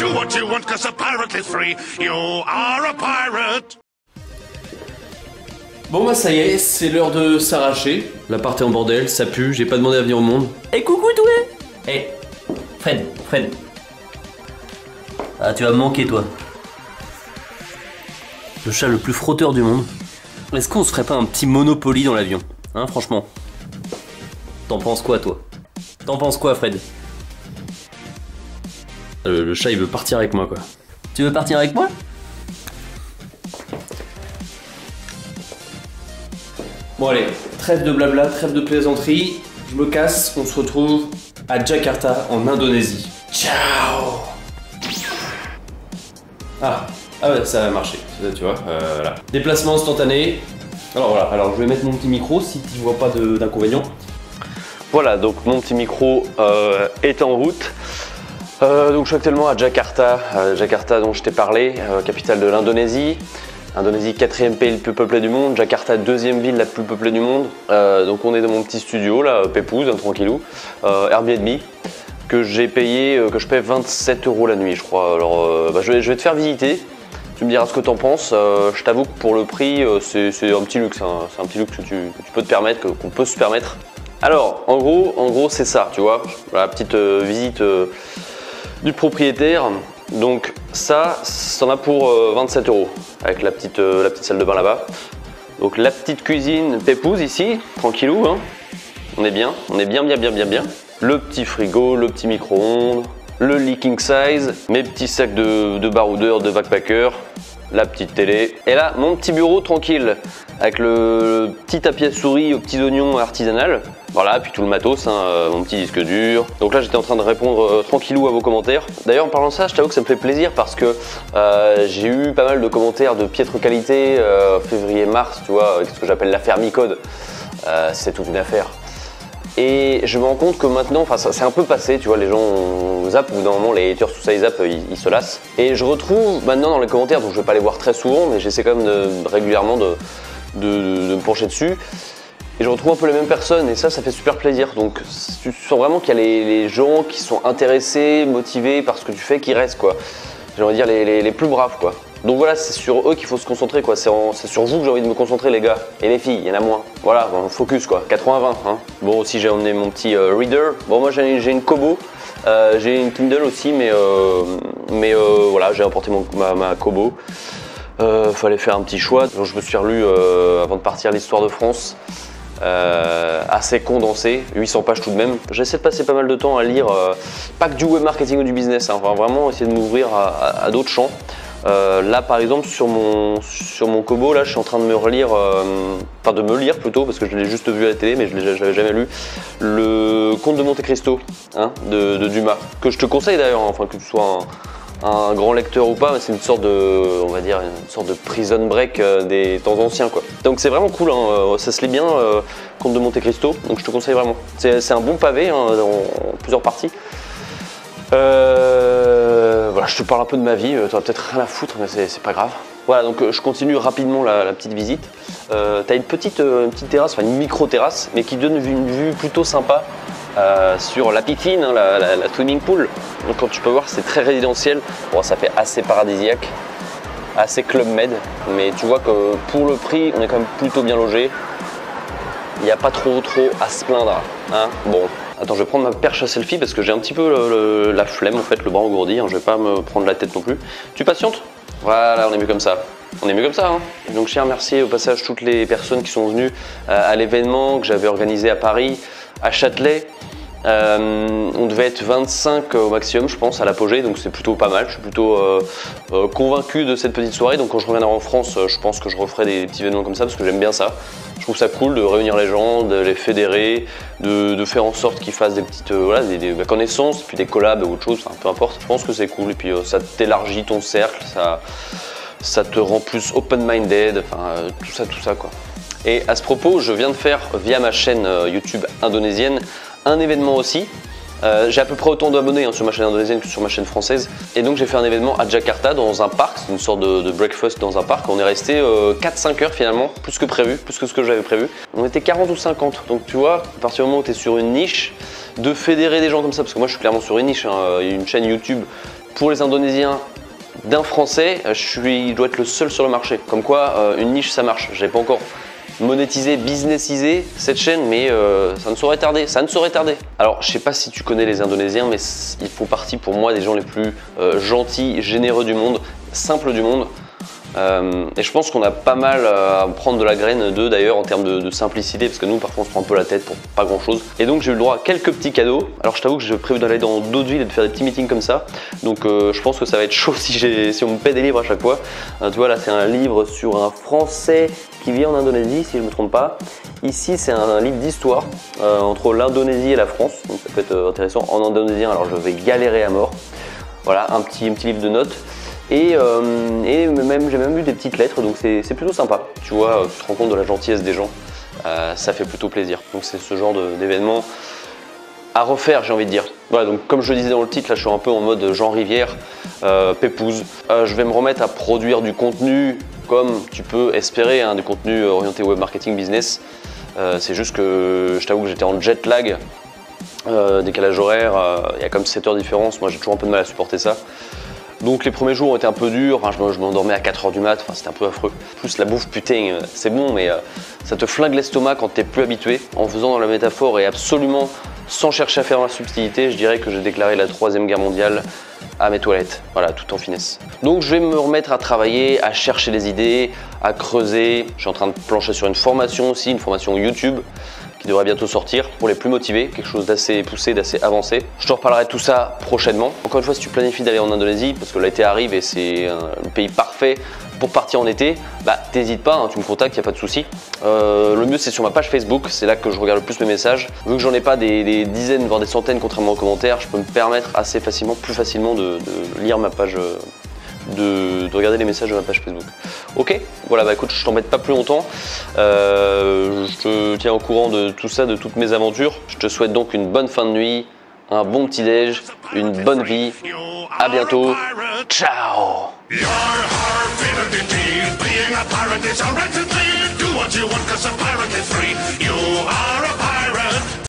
Do what you want, 'cause a pirate is free. You are a pirate. Bon bah ça y est, c'est l'heure de s'arracher. L'appart est en bordel, ça pue, j'ai pas demandé à venir au monde. Eh coucou toi. Eh Fred. Ah tu vas me manquer toi. Le chat le plus frotteur du monde. Est-ce qu'on se ferait pas un petit Monopoly dans l'avion? Hein franchement. T'en penses quoi toi? T'en penses quoi Fred? Le chat il veut partir avec moi quoi. Tu veux partir avec moi? Bon allez, trêve de blabla, trêve de plaisanterie. Je me casse, on se retrouve à Jakarta en Indonésie. Ciao. Ah ouais, ça a marché, tu vois, voilà. Déplacement instantané. Alors je vais mettre mon petit micro si tu vois pas d'inconvénient. Voilà, donc mon petit micro est en route. Donc je suis actuellement à Jakarta, dont je t'ai parlé, capitale de l'Indonésie. Indonésie, 4e pays le plus peuplé du monde, Jakarta, 2e ville la plus peuplée du monde. Donc on est dans mon petit studio là, pépouze, tranquillou, Airbnb, que j'ai payé, que je paie 27 € la nuit je crois. Alors je vais te faire visiter, tu me diras ce que t'en penses. Je t'avoue que pour le prix, c'est un petit luxe, hein. C'est un petit luxe que tu peux te permettre, qu'on peut se permettre. Alors en gros c'est ça, tu vois, la petite visite du propriétaire. Donc ça, c'en a pour 27 € avec la petite salle de bain là-bas. Donc la petite cuisine pépouze ici, tranquillou, hein. On est bien. Le petit frigo, le petit micro-ondes, le lit king size, mes petits sacs de baroudeurs, de backpacker, la petite télé. Et là, mon petit bureau tranquille avec le petit tapis à souris aux petits oignons artisanal. Voilà, puis tout le matos, hein, mon petit disque dur. Donc là, j'étais en train de répondre tranquillou à vos commentaires. D'ailleurs, en parlant de ça, je t'avoue que ça me fait plaisir parce que j'ai eu pas mal de commentaires de piètre qualité février-mars, tu vois, ce que j'appelle l'affaire Micode. C'est toute une affaire. Et je me rends compte que maintenant, enfin, ça c'est un peu passé, tu vois, les gens zappent, au bout d'un moment, les haters, tout ça, ils zappent, ils se lassent. Et je retrouve maintenant dans les commentaires, donc je vais pas les voir très souvent, mais j'essaie quand même régulièrement de me pencher dessus. Et je retrouve un peu les mêmes personnes et ça fait super plaisir. Donc tu sens vraiment qu'il y a les gens qui sont intéressés, motivés par ce que tu fais, qui restent quoi. J'ai envie de dire les plus braves quoi. Donc voilà, c'est sur eux qu'il faut se concentrer quoi. C'est sur vous que j'ai envie de me concentrer les gars. Et les filles, il y en a moins. Voilà, bon, focus quoi, 80-20. Hein. Bon aussi j'ai emmené mon petit reader. Bon moi j'ai une Kobo, j'ai une Kindle aussi mais voilà, j'ai emporté ma Kobo. Fallait faire un petit choix. Donc je me suis relu avant de partir l'histoire de France. Assez condensé, 800 pages tout de même. J'essaie de passer pas mal de temps à lire, pas que du web marketing ou du business, hein, enfin, vraiment essayer de m'ouvrir à d'autres champs. Là par exemple sur mon Kobo, là je suis en train de me relire, enfin de me lire plutôt parce que je l'ai juste vu à la télé mais je l'avais jamais lu, le Comte de Monte Cristo hein, de Dumas, que je te conseille d'ailleurs, hein, enfin que tu sois un grand lecteur ou pas, mais c'est une sorte de, on va dire, une sorte de prison break des temps anciens quoi. Donc c'est vraiment cool, hein, ça se lit bien, Comte de Monte Cristo, donc je te conseille vraiment. C'est un bon pavé hein, en plusieurs parties. Voilà, je te parle un peu de ma vie, t'auras peut-être rien à foutre, mais c'est pas grave. Voilà, donc je continue rapidement la petite visite. T'as une petite terrasse, enfin une micro-terrasse, mais qui donne une vue plutôt sympa. Sur la piscine, hein, la swimming pool. Donc quand tu peux voir, c'est très résidentiel. Bon, ça fait assez paradisiaque, assez Club Med, mais tu vois que pour le prix, on est quand même plutôt bien logé. Il n'y a pas trop à se plaindre. Hein. Bon, attends, je vais prendre ma perche à selfie parce que j'ai un petit peu la flemme en fait, le bras engourdi. Hein, je vais pas me prendre la tête non plus. Tu patientes? Voilà, on est mieux comme ça. On est mieux comme ça. Hein. Donc je tiens à remercier au passage toutes les personnes qui sont venues à l'événement que j'avais organisé à Paris, à Châtelet. On devait être 25 au maximum je pense à l'apogée, donc c'est plutôt pas mal. Je suis plutôt convaincu de cette petite soirée, donc quand je reviendrai en France je pense que je referai des petits événements comme ça parce que j'aime bien ça. Je trouve ça cool de réunir les gens, de les fédérer, de faire en sorte qu'ils fassent des petites voilà, des connaissances, puis des collabs ou autre chose, enfin, peu importe. Je pense que c'est cool et puis ça t'élargit ton cercle, ça te rend plus open-minded, enfin tout ça quoi. Et à ce propos, je viens de faire via ma chaîne YouTube indonésienne un événement aussi. J'ai à peu près autant d'abonnés hein, sur ma chaîne indonésienne que sur ma chaîne française. Et donc j'ai fait un événement à Jakarta dans un parc, c'est une sorte de breakfast dans un parc. On est resté 4-5 heures finalement, plus que prévu, plus que ce que j'avais prévu. On était 40 ou 50, donc tu vois, à partir du moment où tu es sur une niche, de fédérer des gens comme ça, parce que moi je suis clairement sur une niche, hein, une chaîne YouTube pour les Indonésiens d'un Français, je dois être le seul sur le marché. Comme quoi, une niche ça marche. J'avais pas encore monétisé, businessisé cette chaîne, mais ça ne saurait tarder, Alors, je sais pas si tu connais les Indonésiens, mais ils font partie pour moi des gens les plus gentils, généreux du monde, simples du monde. Et je pense qu'on a pas mal à prendre de la graine d'eux d'ailleurs en termes de simplicité, parce que nous parfois on se prend un peu la tête pour pas grand chose. Et donc j'ai eu le droit à quelques petits cadeaux. Alors je t'avoue que j'ai prévu d'aller dans d'autres villes et de faire des petits meetings comme ça. Donc je pense que ça va être chaud si on me paie des livres à chaque fois. Tu vois là, c'est un livre sur un Français qui vit en Indonésie, si je me trompe pas. Ici c'est un livre d'histoire entre l'Indonésie et la France, donc ça peut être intéressant. En indonésien, alors je vais galérer à mort. Voilà, un petit livre de notes. Et j'ai même eu des petites lettres, donc c'est plutôt sympa. Tu vois, tu te rends compte de la gentillesse des gens, ça fait plutôt plaisir. Donc c'est ce genre d'événement à refaire, j'ai envie de dire. Voilà, donc comme je le disais dans le titre, là je suis un peu en mode Jean Rivière, pépouze. Je vais me remettre à produire du contenu comme tu peux espérer, hein, du contenu orienté web marketing business. C'est juste que je t'avoue que j'étais en jet lag, décalage horaire, il y a comme 7 heures de différence, moi j'ai toujours un peu de mal à supporter ça. Donc les premiers jours ont été un peu durs, enfin, je m'endormais à 4h du mat, enfin, c'était un peu affreux. Plus la bouffe, putain, c'est bon, mais ça te flingue l'estomac quand t'es plus habitué. En faisant dans la métaphore et absolument sans chercher à faire la subtilité, je dirais que j'ai déclaré la 3e guerre mondiale à mes toilettes, voilà, tout en finesse. Donc je vais me remettre à travailler, à chercher des idées, à creuser. Je suis en train de plancher sur une formation aussi, une formation YouTube, qui devrait bientôt sortir pour les plus motivés, quelque chose d'assez poussé, d'assez avancé. Je te reparlerai de tout ça prochainement. Encore une fois, si tu planifies d'aller en Indonésie, parce que l'été arrive et c'est le pays parfait pour partir en été, bah t'hésites pas, hein, tu me contactes, il n'y a pas de souci. Le mieux c'est sur ma page Facebook, c'est là que je regarde le plus mes messages. Vu que j'en ai pas des dizaines, voire des centaines contrairement aux commentaires, je peux me permettre assez facilement, plus facilement de lire ma page, de regarder les messages de ma page Facebook. Ok, voilà, bah écoute, je t'embête pas plus longtemps. Je te tiens au courant de tout ça, de toutes mes aventures. Je te souhaite donc une bonne fin de nuit, un bon petit déj, une bonne vie. À bientôt. Ciao. Your heart being a pirate is a right to do what you want 'cause a pirate is free. You are a